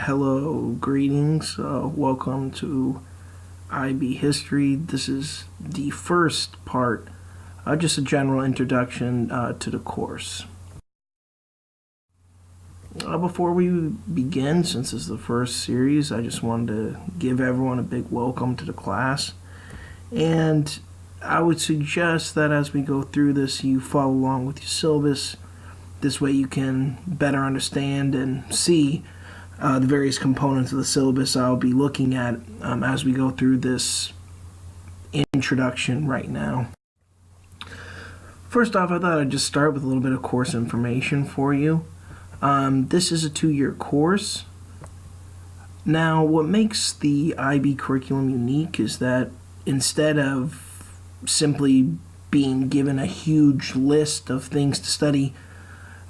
Hello, greetings. Welcome to IB History. This is the first part, just a general introduction to the course. Before we begin, since this is the first series, I just wanted to give everyone a big welcome to the class. And I would suggest that as we go through this, you follow along with your syllabus. This way you can better understand and see the various components of the syllabus I'll be looking at as we go through this introduction right now. First off, I thought I'd just start with a little bit of course information for you. This is a 2-year course. Now, what makes the IB curriculum unique is that instead of simply being given a huge list of things to study,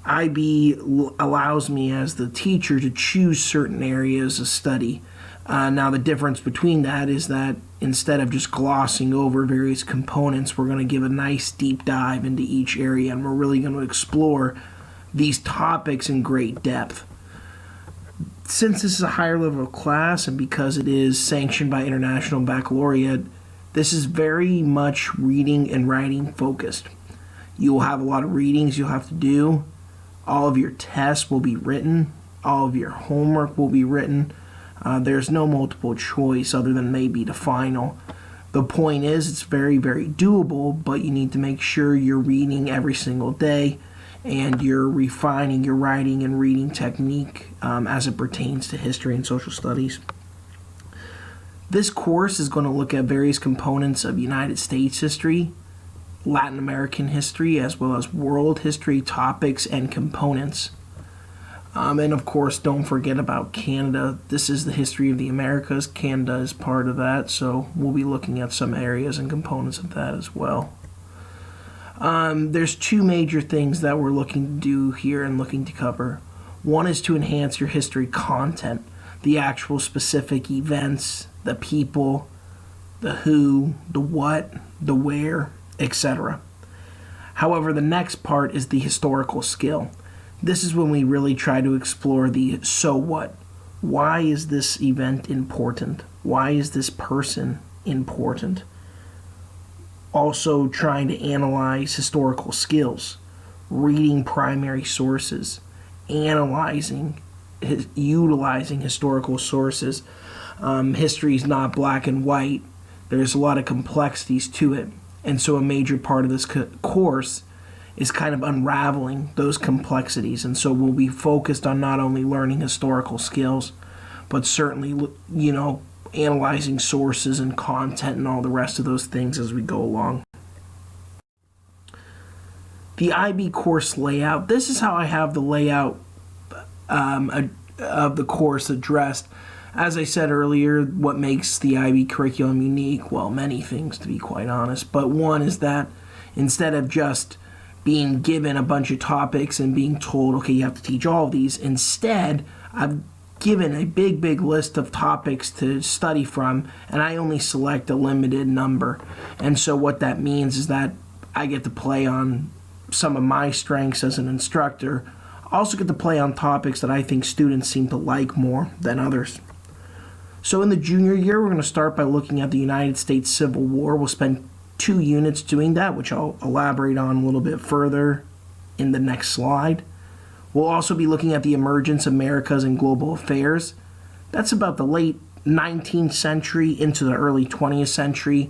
IB allows me as the teacher to choose certain areas of study. Now the difference between that is that instead of just glossing over various components, we're going to give a nice deep dive into each area, and we're really going to explore these topics in great depth. Since this is a higher level of class, and because it is sanctioned by International Baccalaureate, this is very much reading and writing focused. You will have a lot of readings you'll have to do. All of your tests will be written. All of your homework will be written. There's no multiple choice other than maybe the final. The point is, it's very, very doable, but you need to make sure you're reading every single day and you're refining your writing and reading technique as it pertains to history and social studies. This course is going to look at various components of United States history, Latin American history, as well as world history topics and components. And of course, don't forget about Canada. This is the history of the Americas. Canada is part of that, so we'll be looking at some areas and components of that as well. There's 2 major things that we're looking to do here and looking to cover. One is to enhance your history content, the actual specific events, the people, the who, the what, the where, etc. However, the next part is the historical skill. This is when we really try to explore the so what. Why is this event important? Why is this person important? Also trying to analyze historical skills, reading primary sources, analyzing, utilizing historical sources. History is not black and white. There's a lot of complexities to it. And so a major part of this course is kind of unraveling those complexities. And so we'll be focused on not only learning historical skills, but certainly, analyzing sources and content and all the rest of those things as we go along. The IB course layout. This is how I have the layout of the course addressed. As I said earlier, what makes the IB curriculum unique? Well, many things, to be quite honest. But one is that instead of just being given a bunch of topics and being told, okay, you have to teach all of these, instead, I've given a big list of topics to study from, and I only select a limited number. And so what that means is that I get to play on some of my strengths as an instructor. I also get to play on topics that I think students seem to like more than others. So in the junior year, we're going to start by looking at the United States Civil War. We'll spend 2 units doing that, which I'll elaborate on a little bit further in the next slide. We'll also be looking at the emergence of Americas and global affairs. That's about the late 19th century into the early 20th century.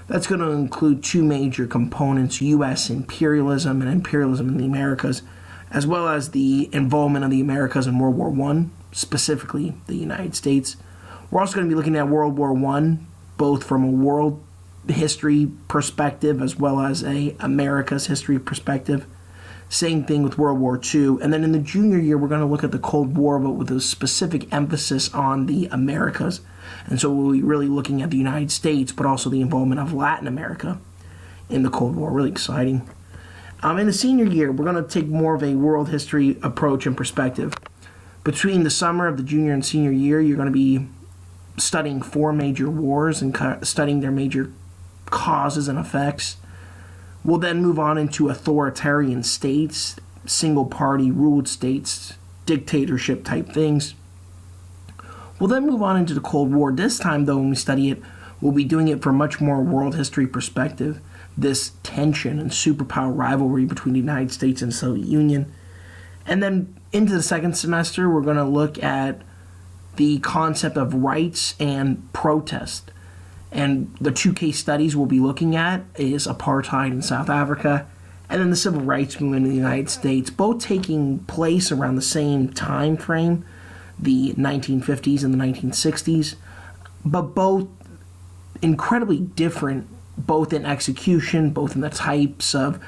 That's going to include 2 major components, U.S. imperialism and imperialism in the Americas, as well as the involvement of the Americas in World War I, specifically the United States. We're also going to be looking at World War I, both from a world history perspective as well as a America's history perspective. Same thing with World War II. And then in the junior year, we're going to look at the Cold War, but with a specific emphasis on the Americas. And so we'll be really looking at the United States, but also the involvement of Latin America in the Cold War. Really exciting. In the senior year, we're going to take more of a world history approach and perspective. Between the summer of the junior and senior year, you're going to be studying 4 major wars and studying their major causes and effects. We'll then move on into authoritarian states, single-party ruled states, dictatorship type things. We'll then move on into the Cold War. This time, though, when we study it, we'll be doing it from a much more world history perspective, this tension and superpower rivalry between the United States and the Soviet Union. And then into the second semester, we're going to look at the concept of rights and protest. And the two case studies we'll be looking at is apartheid in South Africa and then the civil rights movement in the United States, both taking place around the same time frame, the 1950s and the 1960s, but both incredibly different, both in execution, both in the types of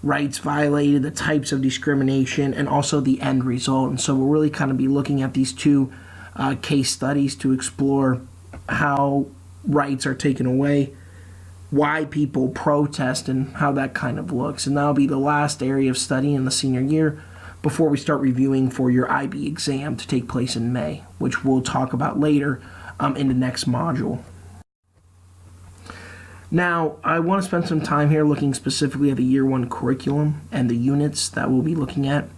rights violated, the types of discrimination, and also the end result. And so we'll really kind of be looking at these two case studies to explore how rights are taken away, why people protest, and how that kind of looks. And that'll be the last area of study in the senior year before we start reviewing for your IB exam to take place in May, which we'll talk about later in the next module. Now, I want to spend some time here looking specifically at the Year 1 curriculum and the units that we'll be looking at.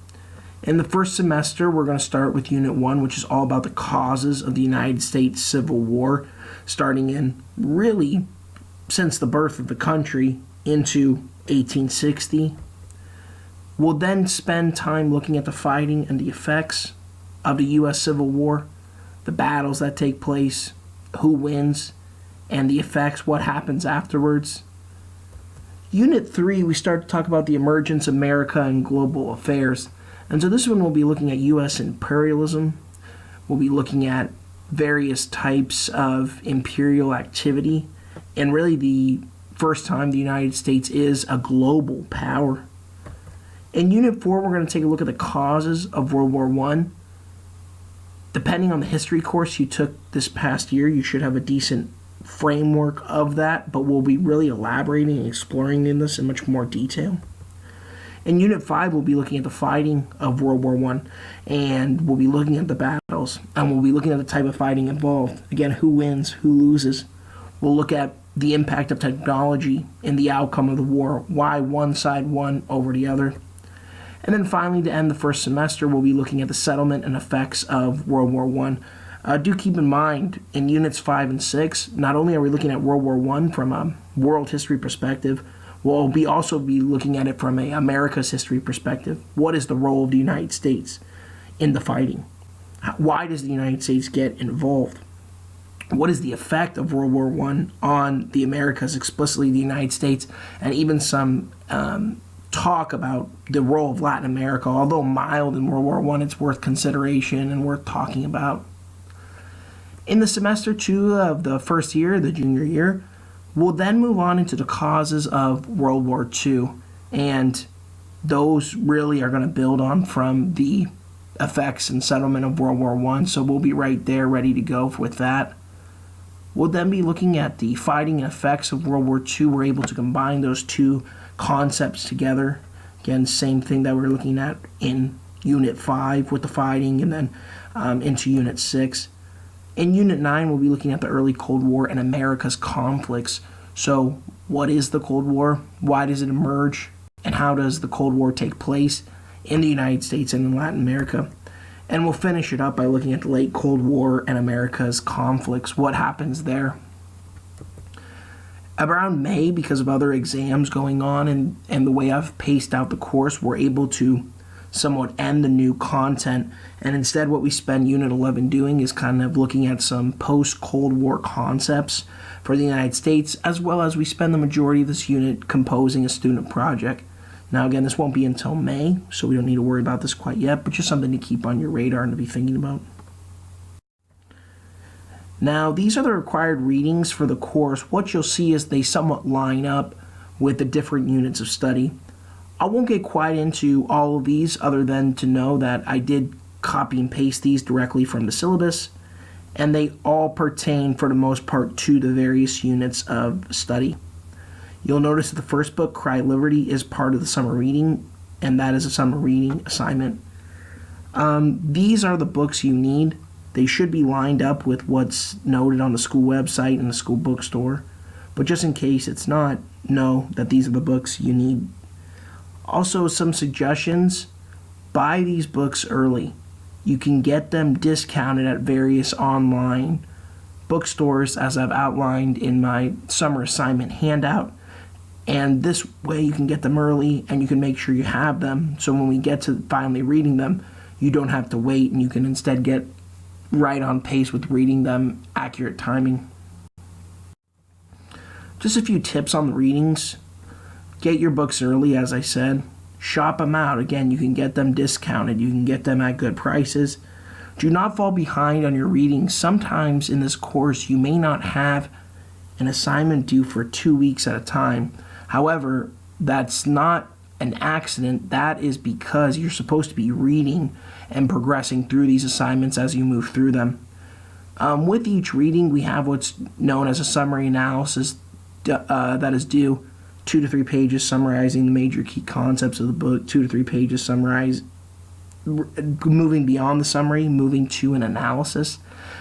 In the first semester, we're going to start with Unit 1, which is all about the causes of the United States Civil War, starting in really since the birth of the country into 1860. We'll then spend time looking at the fighting and the effects of the U.S. Civil War, the battles that take place, who wins, and the effects, what happens afterwards. Unit 3, we start to talk about the emergence of America and global affairs. And so this one we'll be looking at U.S. imperialism. We'll be looking at various types of imperial activity, and really the first time the United States is a global power. In Unit 4, we're going to take a look at the causes of World War I. Depending on the history course you took this past year, you should have a decent framework of that, but we'll be really elaborating and exploring in this in much more detail. In Unit 5, we'll be looking at the fighting of World War I, and we'll be looking at the battles, and we'll be looking at the type of fighting involved. Again, who wins, who loses. We'll look at the impact of technology in the outcome of the war, why one side won over the other. And then finally, to end the first semester, we'll be looking at the settlement and effects of World War I. Do keep in mind, in Units 5 and 6, not only are we looking at World War I from a world history perspective, we'll also be looking at it from a America's history perspective. What is the role of the United States in the fighting? Why does the United States get involved? What is the effect of World War I on the Americas, explicitly the United States, and even some talk about the role of Latin America. Although mild in World War I, it's worth consideration and worth talking about. In the semester 2 of the first year, the junior year, we'll then move on into the causes of World War II, and those really are going to build on from the effects and settlement of World War I, so we'll be right there ready to go with that. We'll then be looking at the fighting and effects of World War II. We're able to combine those two concepts together. Again, same thing that we're looking at in Unit 5 with the fighting, and then into Unit 6. In Unit 9, we'll be looking at the early Cold War and America's conflicts. So what is the Cold War? Why does it emerge? And how does the Cold War take place in the United States and in Latin America? And we'll finish it up by looking at the late Cold War and America's conflicts. What happens there? Around May, because of other exams going on and the way I've paced out the course, we're able to somewhat end the new content. And instead what we spend Unit 11 doing is kind of looking at some post-Cold War concepts for the United States, as well as we spend the majority of this unit composing a student project. Now again, this won't be until May, so we don't need to worry about this quite yet, but just something to keep on your radar and to be thinking about. Now, these are the required readings for the course. What you'll see is they somewhat line up with the different units of study. I won't get quite into all of these other than to know that I did copy and paste these directly from the syllabus, and they all pertain for the most part to the various units of study. You'll notice that the first book, Cry Liberty, is part of the summer reading, and that is a summer reading assignment. These are the books you need. They should be lined up with what's noted on the school website and the school bookstore. But just in case it's not, know that these are the books you need. Also, some suggestions. Buy these books early. You can get them discounted at various online bookstores, as I've outlined in my summer assignment handout. And this way you can get them early and you can make sure you have them. So when we get to finally reading them, you don't have to wait and you can instead get right on pace with reading them, accurate timing. Just a few tips on the readings. Get your books early, as I said. Shop them out. Again, you can get them discounted. You can get them at good prices. Do not fall behind on your reading. Sometimes in this course, you may not have an assignment due for 2 weeks at a time. However, that's not an accident. That is because you're supposed to be reading and progressing through these assignments as you move through them. With each reading, we have what's known as a summary analysis that is due 2 to 3 pages summarizing the major key concepts of the book, 2 to 3 pages summarize moving beyond the summary, moving to an analysis.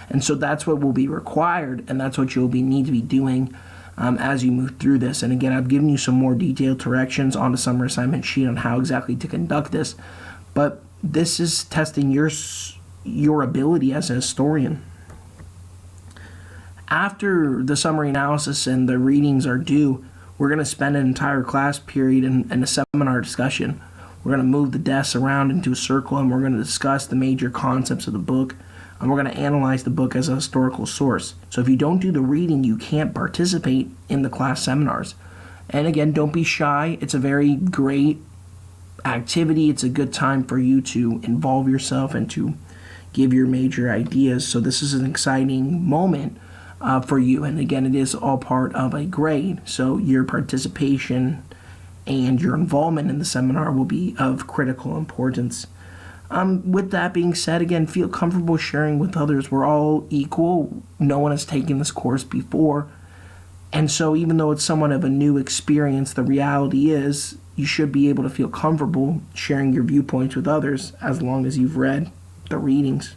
And so that's what will be required, and that's what you'll need to be doing as you move through this. And again, I've given you some more detailed directions on the summer assignment sheet on how exactly to conduct this, but this is testing your ability as a historian. After the summary analysis and the readings are due, we're going to spend an entire class period in a seminar discussion. We're going to move the desks around into a circle and we're going to discuss the major concepts of the book, and we're going to analyze the book as a historical source. So if you don't do the reading, you can't participate in the class seminars. And again, don't be shy. It's a very great activity. It's a good time for you to involve yourself and to give your major ideas. So this is an exciting moment for you. And again, it is all part of a grade. So your participation and your involvement in the seminar will be of critical importance. With that being said, again, feel comfortable sharing with others. We're all equal. No one has taken this course before. And so even though it's somewhat of a new experience, the reality is you should be able to feel comfortable sharing your viewpoints with others as long as you've read the readings.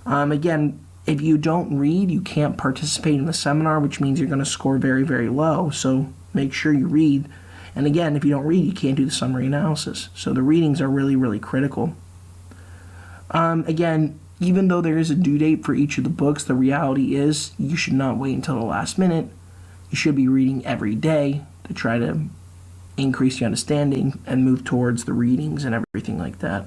Again, if you don't read, you can't participate in the seminar, which means you're going to score very, very low. So make sure you read. And again, if you don't read, you can't do the summary analysis. So the readings are really, really critical. Again, even though there is a due date for each of the books, the reality is you should not wait until the last minute. You should be reading every day to try to increase your understanding and move towards the readings and everything like that.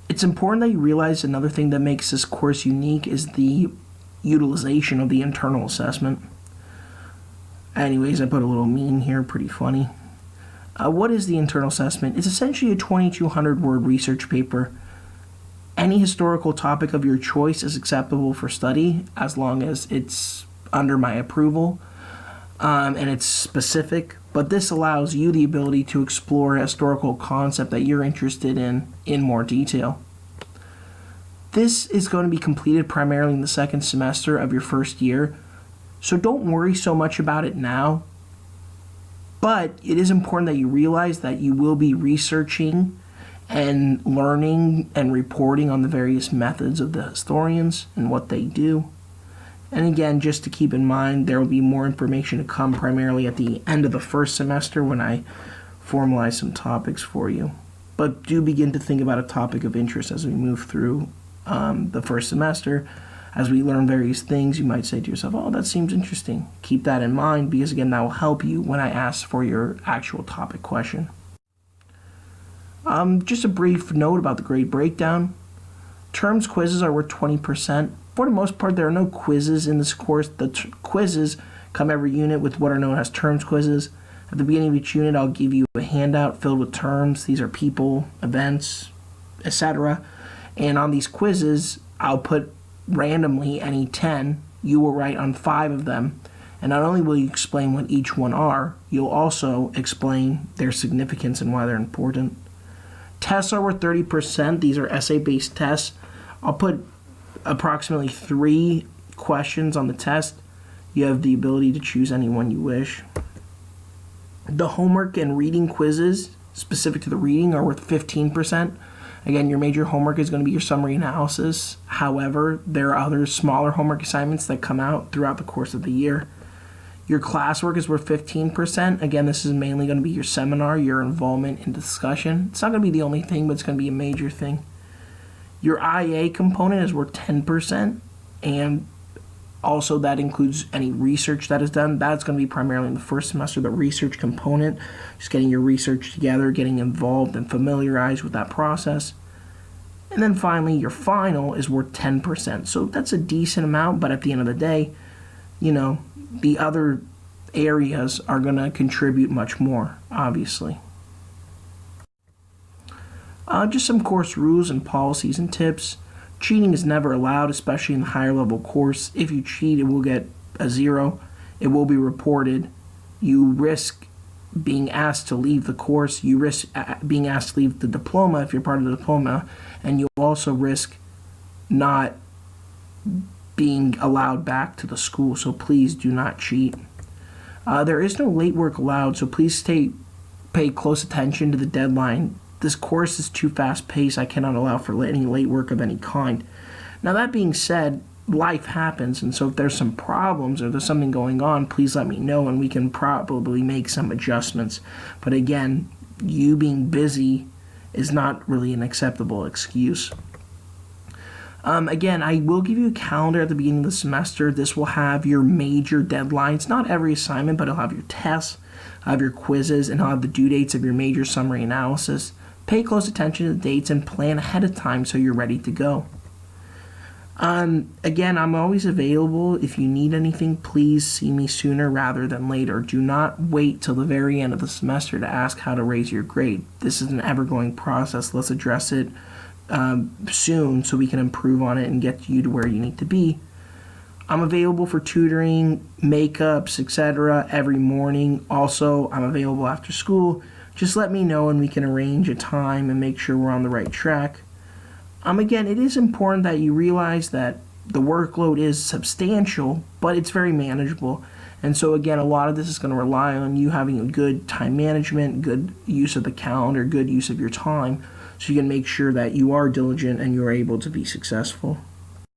It's important that you realize another thing that makes this course unique is the utilization of the internal assessment. Anyways, I put a little meme here, pretty funny. What is the internal assessment? It's essentially a 2,200 word research paper. Any historical topic of your choice is acceptable for study as long as it's under my approval and it's specific, but this allows you the ability to explore a historical concept that you're interested in more detail. This is going to be completed primarily in the second semester of your first year, so don't worry so much about it now. But it is important that you realize that you will be researching and learning and reporting on the various methods of the historians and what they do. And again, just to keep in mind, there will be more information to come primarily at the end of the first semester when I formalize some topics for you. But do begin to think about a topic of interest as we move through the first semester. As we learn various things, you might say to yourself, oh, that seems interesting. Keep that in mind because, again, that will help you when I ask for your actual topic question. Just a brief note about the grade breakdown. Terms quizzes are worth 20%. For the most part, there are no quizzes in this course. The quizzes come every unit with what are known as terms quizzes. At the beginning of each unit, I'll give you a handout filled with terms. These are people, events, etc. And on these quizzes, I'll put randomly any 10. You will write on 5 of them. And not only will you explain what each one are, you'll also explain their significance and why they're important. Tests are worth 30%. These are essay-based tests. I'll put approximately 3 questions on the test. You have the ability to choose any one you wish. The homework and reading quizzes specific to the reading are worth 15%. Again, your major homework is going to be your summary analysis. However, there are other smaller homework assignments that come out throughout the course of the year. Your classwork is worth 15%. Again, this is mainly going to be your seminar, your involvement in discussion. It's not going to be the only thing, but it's going to be a major thing. Your IA component is worth 10%, and also that includes any research that is done. That's going to be primarily in the first semester, the research component, just getting your research together, getting involved and familiarized with that process. And then finally, your final is worth 10%. So that's a decent amount, but at the end of the day, the other areas are going to contribute much more, obviously. Just some course rules and policies and tips. Cheating is never allowed, especially in the higher level course. If you cheat, it will get a 0. It will be reported. You risk being asked to leave the course. You risk being asked to leave the diploma if you're part of the diploma. And you also risk not being allowed back to the school. So please do not cheat. There is no late work allowed, so please pay close attention to the deadline. This course is too fast-paced. I cannot allow for any late work of any kind. Now, that being said, life happens, and so if there's some problems or there's something going on, please let me know, and we can probably make some adjustments. But again, you being busy is not really an acceptable excuse. Again, I will give you a calendar at the beginning of the semester. This will have your major deadlines, not every assignment, but it'll have your tests, have your quizzes, and it'll have the due dates of your major summary analysis. Pay close attention to the dates and plan ahead of time so you're ready to go. Again, I'm always available. If you need anything, please see me sooner rather than later. Do not wait till the very end of the semester to ask how to raise your grade. This is an ever-going process. Let's address it soon so we can improve on it and get you to where you need to be. I'm available for tutoring, makeups, etc. every morning. Also, I'm available after school. Just let me know and we can arrange a time and make sure we're on the right track. Again, it is important that you realize that the workload is substantial, but it's very manageable. And so again, a lot of this is going to rely on you having a good time management, good use of the calendar, good use of your time, so you can make sure that you are diligent and you're able to be successful.